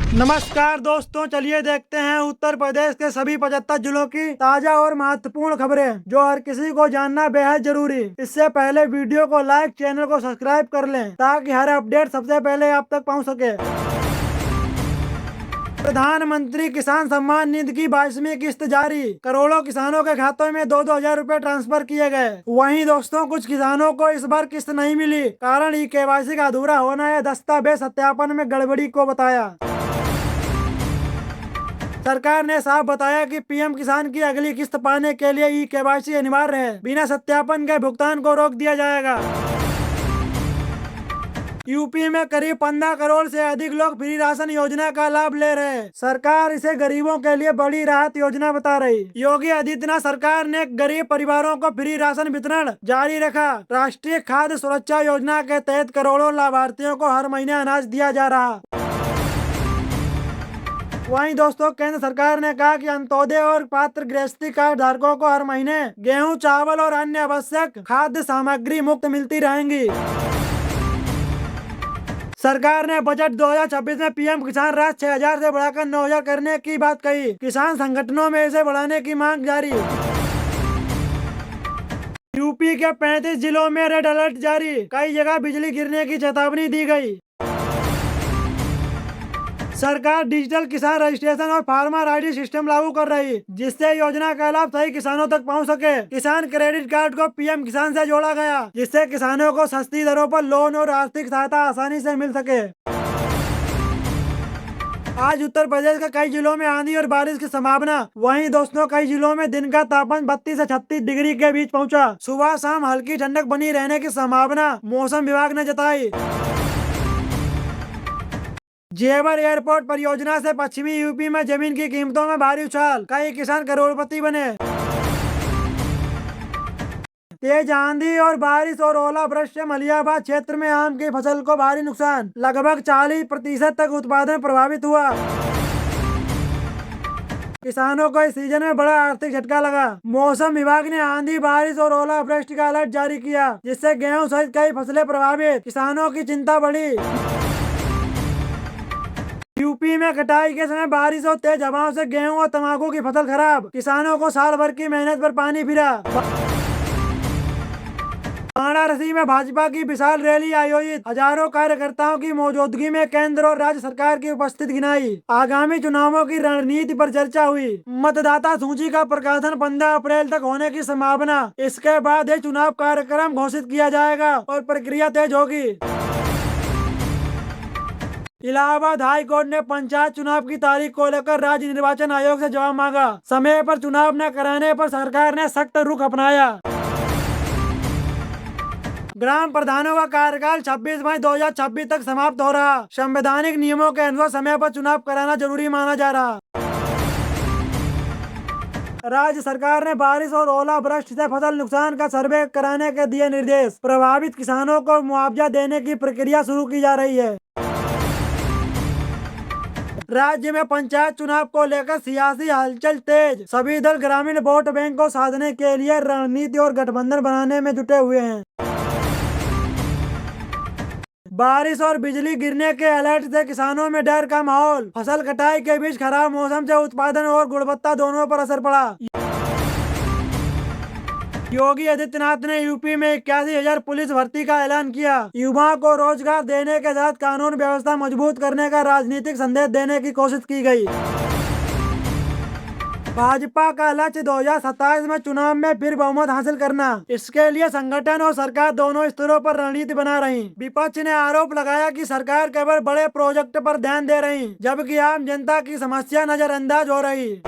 नमस्कार दोस्तों, चलिए देखते हैं उत्तर प्रदेश के सभी 75 जिलों की ताजा और महत्वपूर्ण खबरें जो हर किसी को जानना बेहद जरूरी। इससे पहले वीडियो को लाइक, चैनल को सब्सक्राइब कर लें ताकि हर अपडेट सबसे पहले आप तक पहुंच सके। प्रधानमंत्री किसान सम्मान निधि की 22वीं किस्त जारी, करोड़ों किसानों के खातों में 2-2 हजार रुपए ट्रांसफर किए गए। वहीं दोस्तों, कुछ किसानों को इस बार किस्त नहीं मिली, कारण ई-केवाईसी का अधूरा होना या दस्तावेज सत्यापन में गड़बड़ी को बताया। सरकार ने साफ बताया कि पीएम किसान की अगली किस्त पाने के लिए ई-केवाईसी अनिवार्य है। बिना सत्यापन के भुगतान को रोक दिया जाएगा। यूपी में करीब 15 करोड़ से अधिक लोग फ्री राशन योजना का लाभ ले रहे हैं। सरकार इसे गरीबों के लिए बड़ी राहत योजना बता रही। योगी आदित्यनाथ सरकार ने गरीब परिवारों को फ्री राशन वितरण जारी रखा। राष्ट्रीय खाद्य सुरक्षा योजना के तहत करोड़ों लाभार्थियों को हर महीने अनाज दिया जा रहा। वहीं दोस्तों, केंद्र सरकार ने कहा कि अंत्योदय और पात्र गृहस्थी कार्ड धारकों को हर महीने गेहूं, चावल और अन्य आवश्यक खाद्य सामग्री मुफ्त मिलती रहेंगी। सरकार ने बजट 2026 में पीएम किसान राशि 6,000 से बढ़ाकर 9,000 करने की बात कही। किसान संगठनों में इसे बढ़ाने की मांग जारी। यूपी के 35 जिलों में रेड अलर्ट जारी, कई जगह बिजली गिरने की चेतावनी दी गई। सरकार डिजिटल किसान रजिस्ट्रेशन और फार्मर आईडी सिस्टम लागू कर रही, जिससे योजना का लाभ सही किसानों तक पहुंच सके। किसान क्रेडिट कार्ड को पीएम किसान से जोड़ा गया, जिससे किसानों को सस्ती दरों पर लोन और आर्थिक सहायता आसानी से मिल सके। आज उत्तर प्रदेश के कई जिलों में आंधी और बारिश की संभावना। वहीं दोस्तों, कई जिलों में दिन का तापमान 32 से 36 डिग्री के बीच पहुंचा। सुबह शाम हल्की ठंडक बनी रहने की संभावना मौसम विभाग ने जताई। जेवर एयरपोर्ट परियोजना से पश्चिमी यूपी में जमीन की कीमतों में भारी उछाल, कई किसान करोड़पति बने। तेज आंधी और बारिश और ओलावृष्टि से मलियाबाद क्षेत्र में आम की फसल को भारी नुकसान, लगभग 40% तक उत्पादन प्रभावित हुआ। किसानों को इस सीजन में बड़ा आर्थिक झटका लगा। मौसम विभाग ने आंधी, बारिश और ओलावृष्टि का अलर्ट जारी किया, जिससे गेहूं सहित कई फसलें प्रभावित। किसानों की चिंता बढ़ी। यूपी में कटाई के समय बारिश और तेज हवाओं से गेहूं और तंबाकू की फसल खराब, किसानों को साल भर की मेहनत पर पानी फिरा। वाराणसी में भाजपा की विशाल रैली आयोजित, हजारों कार्यकर्ताओं की मौजूदगी में केंद्र और राज्य सरकार की उपस्थिति गिनाई। आगामी चुनावों की रणनीति पर चर्चा हुई। मतदाता सूची का प्रकाशन 15 अप्रैल तक होने की संभावना। इसके बाद ये चुनाव कार्यक्रम घोषित किया जाएगा और प्रक्रिया तेज होगी। इलाहाबाद हाई कोर्ट ने पंचायत चुनाव की तारीख को लेकर राज्य निर्वाचन आयोग से जवाब मांगा। समय पर चुनाव न कराने पर सरकार ने सख्त रुख अपनाया। ग्राम प्रधानों का कार्यकाल 26 मई 2026 तक समाप्त हो रहा। संवैधानिक नियमों के अनुसार समय पर चुनाव कराना जरूरी माना जा रहा। राज्य सरकार ने बारिश और ओलावृष्टि से फसल नुकसान का सर्वे कराने के दिए निर्देश। प्रभावित किसानों को मुआवजा देने की प्रक्रिया शुरू की जा रही है। राज्य में पंचायत चुनाव को लेकर सियासी हलचल तेज, सभी दल ग्रामीण वोट बैंक को साधने के लिए रणनीति और गठबंधन बनाने में जुटे हुए हैं। बारिश और बिजली गिरने के अलर्ट से किसानों में डर का माहौल। फसल कटाई के बीच खराब मौसम से उत्पादन और गुणवत्ता दोनों पर असर पड़ा। योगी आदित्यनाथ ने यूपी में 81,000 पुलिस भर्ती का ऐलान किया। युवाओं को रोजगार देने के साथ कानून व्यवस्था मजबूत करने का राजनीतिक संदेश देने की कोशिश की गई। भाजपा का लक्ष्य 2027 में चुनाव में फिर बहुमत हासिल करना। इसके लिए संगठन और सरकार दोनों स्तरों पर रणनीति बना रही। विपक्ष ने आरोप लगाया कि सरकार केवल बड़े प्रोजेक्ट पर ध्यान दे रही, जबकि आम जनता की समस्या नजरअंदाज हो रही।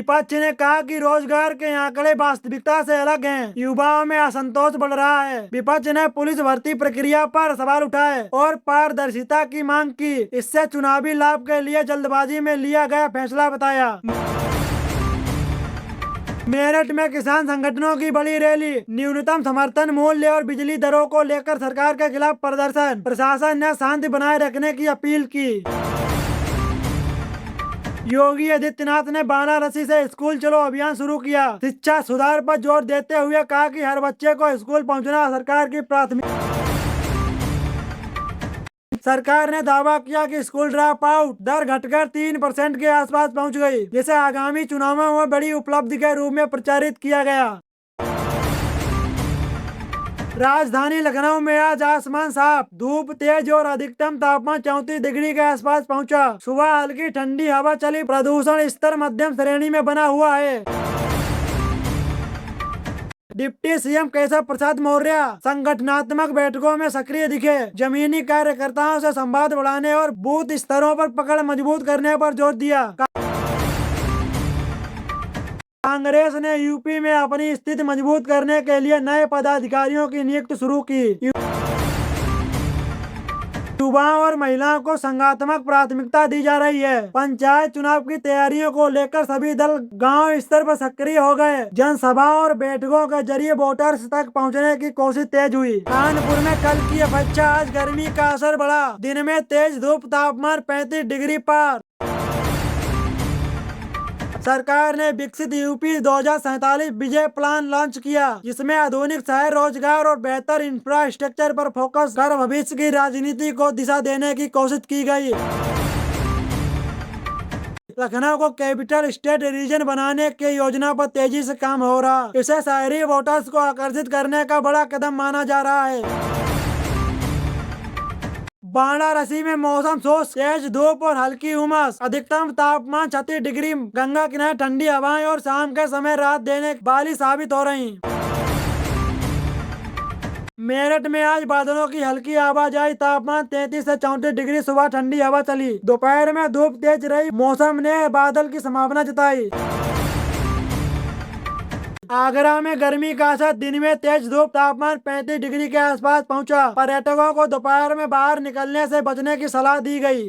विपक्ष ने कहा कि रोजगार के आंकड़े वास्तविकता से अलग हैं। युवाओं में असंतोष बढ़ रहा है। विपक्ष ने पुलिस भर्ती प्रक्रिया पर सवाल उठाए और पारदर्शिता की मांग की। इससे चुनावी लाभ के लिए जल्दबाजी में लिया गया फैसला बताया। मेरठ में किसान संगठनों की बड़ी रैली, न्यूनतम समर्थन मूल्य और बिजली दरों को लेकर सरकार के खिलाफ प्रदर्शन। प्रशासन ने शांति बनाए रखने की अपील की। योगी आदित्यनाथ ने वाराणसी से स्कूल चलो अभियान शुरू किया। शिक्षा सुधार पर जोर देते हुए कहा कि हर बच्चे को स्कूल पहुंचना सरकार की प्राथमिकता। सरकार ने दावा किया कि स्कूल ड्रॉप आउट दर घटकर 3% के आसपास पहुंच गई, जिसे आगामी चुनावों में बड़ी उपलब्धि के रूप में प्रचारित किया गया। राजधानी लखनऊ में आज आसमान साफ, धूप तेज और अधिकतम तापमान 34 डिग्री के आसपास पहुंचा। सुबह हल्की ठंडी हवा चली, प्रदूषण स्तर मध्यम श्रेणी में बना हुआ है। डिप्टी सीएम केशव प्रसाद मौर्य संगठनात्मक बैठकों में सक्रिय दिखे, जमीनी कार्यकर्ताओं से संवाद बढ़ाने और बूथ स्तरों पर पकड़ मजबूत करने पर जोर दिया। कांग्रेस ने यूपी में अपनी स्थिति मजबूत करने के लिए नए पदाधिकारियों की नियुक्ति शुरू की। युवाओं और महिलाओं को संगठनात्मक प्राथमिकता दी जा रही है। पंचायत चुनाव की तैयारियों को लेकर सभी दल गांव स्तर पर सक्रिय हो गए। जनसभाओं और बैठकों के जरिए वोटर्स तक पहुंचने की कोशिश तेज हुई। कानपुर में कल की अपेक्षा आज गर्मी का असर बढ़ा, दिन में तेज धूप, तापमान 35 डिग्री पार। सरकार ने विकसित यूपी 2047 विजय प्लान लॉन्च किया, जिसमें आधुनिक शहर, रोजगार और बेहतर इंफ्रास्ट्रक्चर पर फोकस कर भविष्य की राजनीति को दिशा देने की कोशिश की गई। लखनऊ को कैपिटल स्टेट रीजन बनाने की योजना पर तेजी से काम हो रहा। इसे शहरी वोटर्स को आकर्षित करने का बड़ा कदम माना जा रहा है। वाराणसी में मौसम शुष्क, तेज धूप और हल्की उमस, अधिकतम तापमान 36 डिग्री, गंगा किनारे ठंडी हवाएं और शाम के समय राहत देने वाली साबित हो रही। मेरठ में आज बादलों की हल्की आवाजाही, तापमान 33 से 34 डिग्री, सुबह ठंडी हवा चली, दोपहर में धूप तेज रही, मौसम ने बादल की संभावना जताई। आगरा में गर्मी का असर, दिन में तेज धूप, तापमान 35 डिग्री के आसपास पहुंचा। पर्यटकों को दोपहर में बाहर निकलने से बचने की सलाह दी गई।